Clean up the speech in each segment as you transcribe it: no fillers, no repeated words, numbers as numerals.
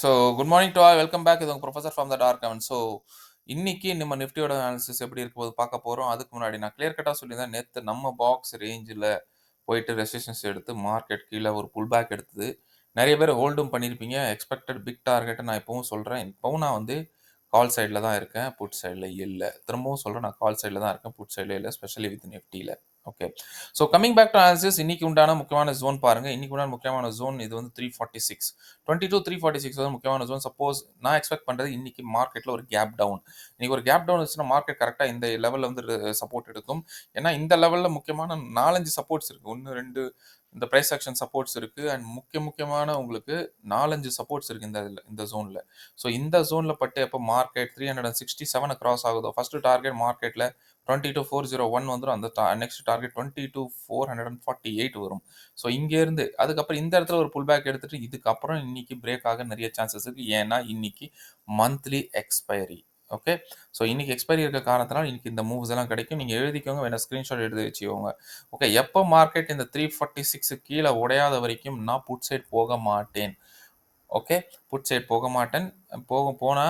So good morning to all welcome back. இது உங்கள் professor from the dark heaven. So இன்னைக்கு நம்ம நிஃப்டியோட அனாலிசிஸ் எப்படி இருக்க போது பார்க்க போகிறோம். அதுக்கு முன்னாடி நான் கிளியர் கட்டாக சொல்லியிருந்தேன், நேற்று நம்ம பாக்ஸ் ரேஞ்சில் போயிட்டு ரெசிஸ்டன்ஸ் எடுத்து மார்க்கெட் கீழே ஒரு புல் பேக் எடுத்தது. நிறைய பேர் ஹோல்டும் பண்ணியிருப்பீங்க. எக்ஸ்பெக்டட் பிக் டார்கெட்டை நான் இப்போவும் சொல்கிறேன். இப்போவும் நான் வந்து கால் சைடில் தான் இருக்கேன், புட் சைடில் இல்லை. திரும்பவும் சொல்கிறேன், நான் கால் சைடில் தான் இருக்கேன், புட் சைடில் இல்லை, ஸ்பெஷலி வித் நிஃப்டியில். Okay. So coming back to analysis, இன்னைக்கு உண்டான முக்கியமான ஜோன் பாருங்க. இன்னைக்கு உண்டான முக்கியமான ஜோன் இது வந்து 346 22 346 வந்து முக்கியமான ஜோன். சப்போஸ் நான் எக்ஸ்பெக்ட் பண்றது இன்னைக்கு மார்க்கெட்ல ஒரு கேப் டவுன். இன்னைக்கு ஒரு கேப் டவுன் வச்சுன்னா மார்க்கெட் கரெக்டாக இந்த லெவலில் வந்து சப்போர்ட் எடுக்கும். ஏன்னா இந்த லெவலில் முக்கியமான 4-5 சப்போர்ட்ஸ் இருக்கு. 1 2 இந்த பிரைஸ் ஆக்ஷன் சப்போர்ட்ஸ் இருக்கு. அண்ட் முக்கியமான உங்களுக்கு 4-5 சப்போர்ட்ஸ் இருக்கு இந்த ஜோன்ல. ஸோ இந்த ஜோன்ல பட்டு எப்போ மார்க்கெட் 367 கிராஸ் ஆகுதோ, ஃபர்ஸ்ட் டார்கெட் மார்க்கெட்ல 22,401 வந்துடும். அந்த நெக்ஸ்ட் டார்கெட் 22,448 வரும். ஸோ இங்கேருந்து அதுக்கப்புறம் இந்த இடத்துல ஒரு புல் பேக் எடுத்துட்டு இதுக்கப்புறம் இன்னைக்கு பிரேக் ஆக நிறைய சான்சஸ் இருக்கு. ஏன்னா இன்னைக்கு மந்த்லி எக்ஸ்பைரி. ஓகே. ஸோ இன்னைக்கு எக்ஸ்பைரி இருக்க காரணத்தினால இன்னைக்கு இந்த மூவ்ஸ் எல்லாம் கிடைக்கும். நீங்க எழுதிக்கோங்க, வேணா ஸ்கிரீன்ஷாட் எடுத்து வச்சுக்கோங்க. ஓகே. எப்போ மார்க்கெட் இந்த 346 கீழே உடையாத வரைக்கும் நான் புட் சைட் போக மாட்டேன். ஓகே. புட் சைட் போக மாட்டேன். போனா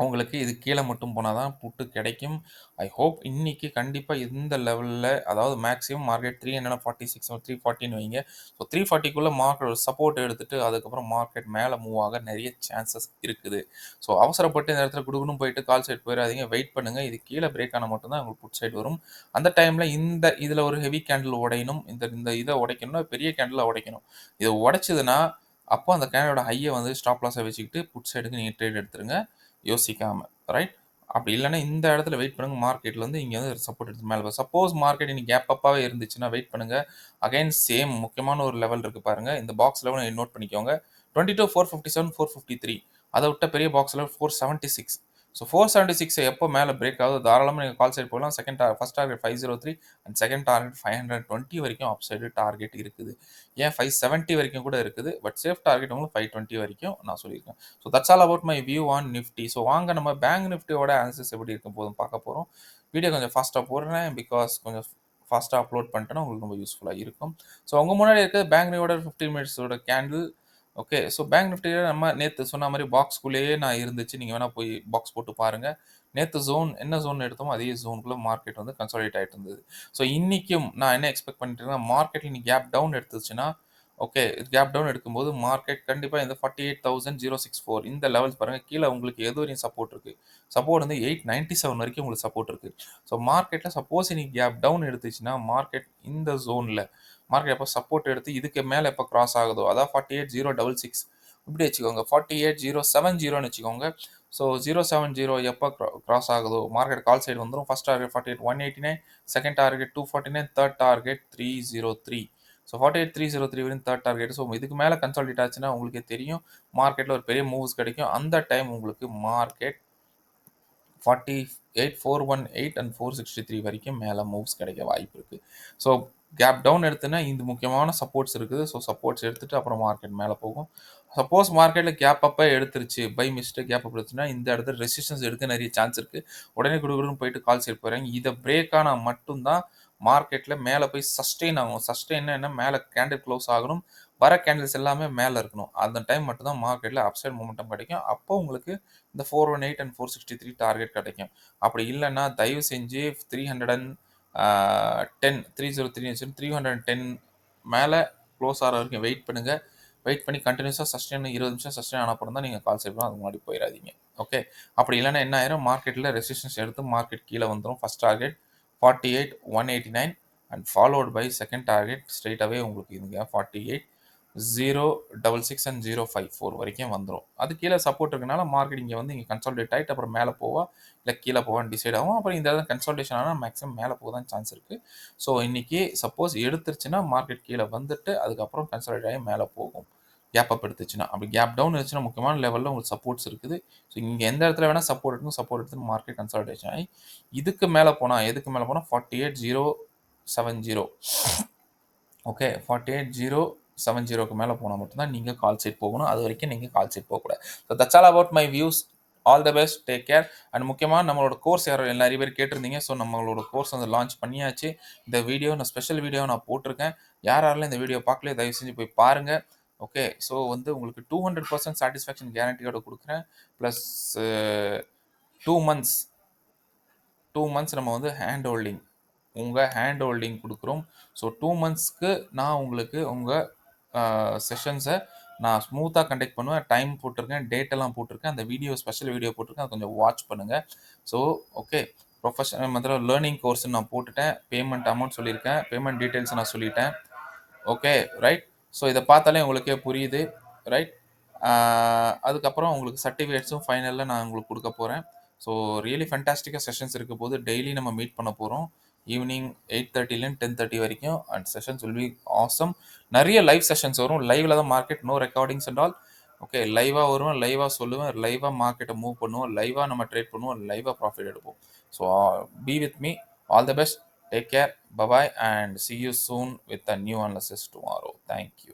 உங்களுக்கு இது கீழே மட்டும் போனால் தான் புட்டு கிடைக்கும். ஐ ஹோப் இன்னைக்கு கண்டிப்பாக இந்த லெவலில், அதாவது மேக்ஸிமம் மார்க்கெட் 346 340 வைங்க. ஸோ 340க்குள்ளே மார்க்கெட் சப்போர்ட் எடுத்துட்டு அதுக்கப்புறம் மார்க்கெட் மேலே மூவ் ஆக நிறைய சான்சஸ் இருக்குது. ஸோ அவசரப்பட்டு இந்த இடத்துல குடுக்கணும் போயிட்டு கால் சைட் போயிடாதீங்க, வெயிட் பண்ணுங்கள். இது கீழே பிரேக் ஆனால் மட்டும்தான் உங்களுக்கு புட் சைட் வரும். அந்த டைமில் இதில் ஒரு ஹெவி கேண்டில் உடையணும். இந்த இதை உடைக்கணும்னா பெரிய கேண்டிலாக உடைக்கணும். இதை உடைச்சதுன்னா அப்போ அந்த கேண்டலோட ஹையை வந்து ஸ்டாப் லாஸை வச்சுக்கிட்டு புட் சைடுக்கு நீங்கள் ட்ரேட் எடுத்துருங்க, யோசிக்காம. ரைட். அப்படி இல்லைன்னா இந்த இடத்துல வெயிட் பண்ணுங்க. மார்க்கெட்ல வந்து இங்கே வந்து சப்போர்ட் எடுத்து மேலே சப்போஸ் மார்க்கெட் இன்னைக்கு கேப் அப்பாவே இருந்துச்சுன்னா வெயிட் பண்ணுங்க. அகைன் சேம் முக்கியமான ஒரு லெவல் இருக்கு பாருங்க. இந்த பாக்ஸ் லெவல் நோட் பண்ணிக்கோங்க. 22,457 453. அதை விட்ட பெரிய பாக்ஸ் லெவல் 476. ஸோ 476 எப்போ மேலே பிரேக் ஆகுது தாராளமாக நீங்கள் கால் சைடு போகலாம். First target 503 and second target 520 வரைக்கும் அப் சைடு டார்கெட் இருக்குது. ஏன் 570 வரைக்கும் கூட இருக்குது. பட் சேஃப் டார்கெட் உங்களுக்கு 520 வரைக்கும் நான் சொல்லியிருக்கேன். So that's all about my view on Nifty. So வாங்க நம்ம பேங்க் நிஃப்டியோட ஆன்சர்ஸ் எப்படி இருக்கும் போதும் பார்க்க போகிறோம். வீடியோ கொஞ்சம் ஃபாஸ்ட்டாக போடுறேன், பிகாஸ் கொஞ்சம் ஃபாஸ்ட்டாக அப்லோட் பண்ணிட்டேன்னா உங்களுக்கு ரொம்ப யூஸ்ஃபுல்லாக இருக்கும். ஸோ உங்கள் முன்னாடி இருக்கிற பேங்க் நிஃப்டியோட 15 மினிட்ஸோட கேண்டில். ஓகே. ஸோ பேங்க் நிஃப்டியில் நம்ம நேற்று சொன்ன மாதிரி பாக்ஸ்குள்ளேயே நான் இருந்துச்சு. நீங்கள் வேணால் போய் பாக்ஸ் போட்டு பாருங்கள். நேற்று என்ன ஜோன் எடுத்தோமோ அதே ஜோனுக்குள்ளே மார்க்கெட் வந்து கன்சாலிடேட் ஆகிட்டு இருந்தது. ஸோ இன்றைக்கும் நான் என்ன எக்ஸ்பெக்ட் பண்ணிட்டு இருக்கேன், மார்க்கெட்டில் நீ கேப் டவுன் எடுத்துச்சுன்னா, ஓகே, கேப் டவுன் எடுக்கும்போது மார்க்கெட் கண்டிப்பாக இந்த 48,064 இந்த லெவல்ஸ் பாருங்கள். கீழே உங்களுக்கு எது வரையும் சப்போர்ட் இருக்குது. சப்போர்ட் வந்து 897 வரைக்கும் உங்களுக்கு சப்போர்ட் இருக்குது. ஸோ மார்க்கெட்டில் சப்போஸ் இன்னைக்கு கேப் டவுன் எடுத்துச்சுன்னா மார்க்கெட் இந்த ஜோனில் மார்க்கெட் எப்போ சப்போர்ட் எடுத்து இதுக்கு மேலே எப்போ கிராஸ் ஆகுதோ, அதாவது 48,066 இப்படி வச்சுக்கோங்க, 48,070 வச்சுக்கோங்க. ஸோ 070 எப்போ கிராஸ் ஆகுதோ மார்க்கெட் கால் சைடு வந்துடும். First target 48,189, second target 249, third target 303. So 48,303 வரையும் தேர்ட் டார்கெட். ஸோ இதுக்கு மேலே கன்சாலிடேட் ஆச்சுன்னா உங்களுக்கே தெரியும் மார்க்கெட்டில் ஒரு பெரிய மூவ்ஸ் கிடைக்கும். அந்த டைம் உங்களுக்கு மார்க்கெட் 48,418 அண்ட் 463 வரைக்கும் மேலே மூவ்ஸ் கிடைக்க வாய்ப்பு இருக்குது. ஸோ கேப் டவுன் எடுத்துன்னா இந்த முக்கியமான சப்போர்ட்ஸ் இருக்குது. ஸோ சப்போர்ட்ஸ் எடுத்துட்டு அப்புறம் மார்க்கெட் மேலே போகும். சப்போஸ் மார்க்கெட்டில் கேப் அப்போ எடுத்துருச்சு, பை மிஸ்டேக் கேப் அப் எடுத்துச்சுன்னா இந்த இடத்துல ரெசிஸ்டன்ஸ் எடுக்க நிறைய சான்ஸ் இருக்குது. உடனே கொடுக்குறன்னு போயிட்டு கால் சைட் போகிறாங்க. இதை பிரேக் ஆனால் மட்டும்தான் மார்க்கெட்டில் மேலே போய் சஸ்டெயின் ஆகும். சஸ்டெயின் என்ன, மேலே கேண்டில் க்ளோஸ் ஆகணும், வர கேண்டில்ஸ் எல்லாமே மேலே இருக்கணும். அந்த டைம் மட்டும் தான் மார்க்கெட்டில் அப்சைட் மொமெண்டம் கிடைக்கும். அப்போ உங்களுக்கு இந்த 418 அண்ட் 463 டார்கெட் கிடைக்கும். அப்படி இல்லைன்னா தயவு செஞ்சு 310 303 மேலே க்ளோஸ் ஆகிற வரைக்கும் வெயிட் பண்ணுங்க. வெயிட் பண்ணி கண்டினியூஸாக சஸ்டெயின் 20 நிமிஷம் சஸ்டெயின் ஆன அப்புறம் தான் நீங்கள் கால் செய்யணும். அது முன்னாடி போயிடாதீங்க. ஓகே. அப்படி இல்லைன்னா என்ன ஆயிரும், மார்க்கெட்டில் ரெசிஸ்டன்ஸ் எடுத்து மார்க்கெட் கீழே வந்துடும். First target 48,189 and followed by second target ஸ்ட்ரெயிட்டாகவே உங்களுக்கு இதுங்க 48,066 அண்ட் 054 வரைக்கும் வந்துடும். அது கீழே சப்போர்ட் இருக்கனால மார்க்கெட் இங்கே வந்து இங்கே கன்சாலிடேட் ஆகிட்டு அப்புறம் மேலே போவா இல்லை கீழே போவான்னு டிசைட் ஆகும். அப்புறம் இந்த இடம் கன்சாலிடேஷன் ஆனால் மேக்ஸிமம் மேலே போக தான் சான்ஸ் இருக்குது. ஸோ இன்னைக்கு சப்போஸ் எடுத்துருச்சுன்னா மார்க்கெட் கீழே வந்துட்டு அதுக்கப்புறம் கன்சாலிடேட் ஆகி மேலே போகும். கேப் அப் எடுத்துச்சுன்னா, அப்படி கேப் டவுன் இருந்துச்சுன்னா முக்கியமான லெவலில் உங்களுக்கு சப்போர்ட்ஸ் இருக்குது. ஸோ இங்கே எந்த இடத்துல வேணால் சப்போர்ட் எடுக்கும், சப்போர்ட் எடுத்து மார்க்கெட் கன்சாலிடேஷன் ஆகி இதுக்கு மேலே போனால், எதுக்கு மேலே போனால் 48,070, ஓகே, 48,070க்கு மேலே போனால் மட்டும்தான் நீங்கள் கால் சைட் போகணும். அது வரைக்கும் நீங்கள் கால் சைட் போகக்கூடாது. So that's all about my views. All the best, take care. And முக்கியமாக நம்மளோட கோர்ஸ் நிறைய பேர் கேட்டிருந்தீங்க. ஸோ நம்மளோட கோர்ஸ் வந்து லான்ச் பண்ணியாச்சு. இந்த வீடியோ நான் ஸ்பெஷல் வீடியோ நான் போட்டிருக்கேன். யாரெல்லாம் இந்த வீடியோ பார்க்கலையோ தயவு செஞ்சு போய் பாருங்கள். ஓகே. ஸோ வந்து உங்களுக்கு 200% சாட்டிஸ்ஃபேக்ஷன் கேரண்டியோட குடுக்குறேன். பிளஸ் 2 மந்த்ஸ் 2 மந்த்ஸ் நம்ம வந்து ஹேண்ட் ஹோல்டிங். உங்க ஹேண்ட் ஹோல்டிங் குடுக்குறோம். ஸோ 2 மந்த்ஸ்க்கு நான் உங்களுக்கு உங்க செஷன்ஸ நான் ஸ்மூத்தா கண்டக்ட் பண்ணுவேன். டைம் போட்டிருக்கேன், டேட் எல்லாம் போட்டிருக்கேன். அந்த வீடியோ ஸ்பெஷல் வீடியோ போட்டிருக்கேன். அத கொஞ்சம் வாட்ச் பண்ணுங்க. So okay. ப்ரொஃபஷனல் மொதல்ல லேர்னிங் கோர்ஸ்ன்னு நான் போட்டுட்டேன். பேமெண்ட் அமௌண்ட் சொல்லியிருக்கேன். பேமெண்ட் டீட்டெயில்ஸ் நான் சொல்லிட்டேன். ஓகே. ரைட். ஸோ இத பார்த்தாலே உங்களுக்கே புரியுது. ரைட். அதுக்கப்புறம் உங்களுக்கு சர்டிஃபிகேட்ஸும் ஃபைனல்ல நான் உங்களுக்கு குடுக்க போறேன். ஸோ ரியலி ஃபேன்டாஸ்டிக்கா செஷன்ஸ் இருக்கப்போது. டெய்லி நம்ம மீட் பண்ண போறோம். ஈவினிங் 8:30லேருந்து 10:30 வரைக்கும் and sessions will be awesome. நெறைய லைவ் செஷன்ஸ் வரும். லைவ்ல தான் market. No recordings and all. Okay. லைவா வருவேன், லைவா சொல்லுவேன், லைவா மார்க்கெட்ட மூவ் பண்ணுவோம், லைவா நம்ம ட்ரேட் பண்ணுவோம், லைவா ப்ராஃபிட் எடுப்போம். So be with me. All the best. Take care. Bye bye and see you soon with a new analysis tomorrow. Thank you.